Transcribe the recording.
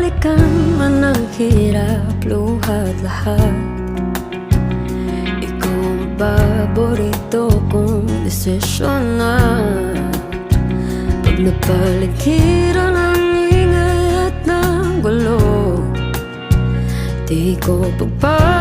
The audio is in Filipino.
balikan man ang hirap, luha't lahat. Ikaw ang paborito kong desisyon na pag napaligiran ang ingay at ng gulo, di ko pagpapaligiran.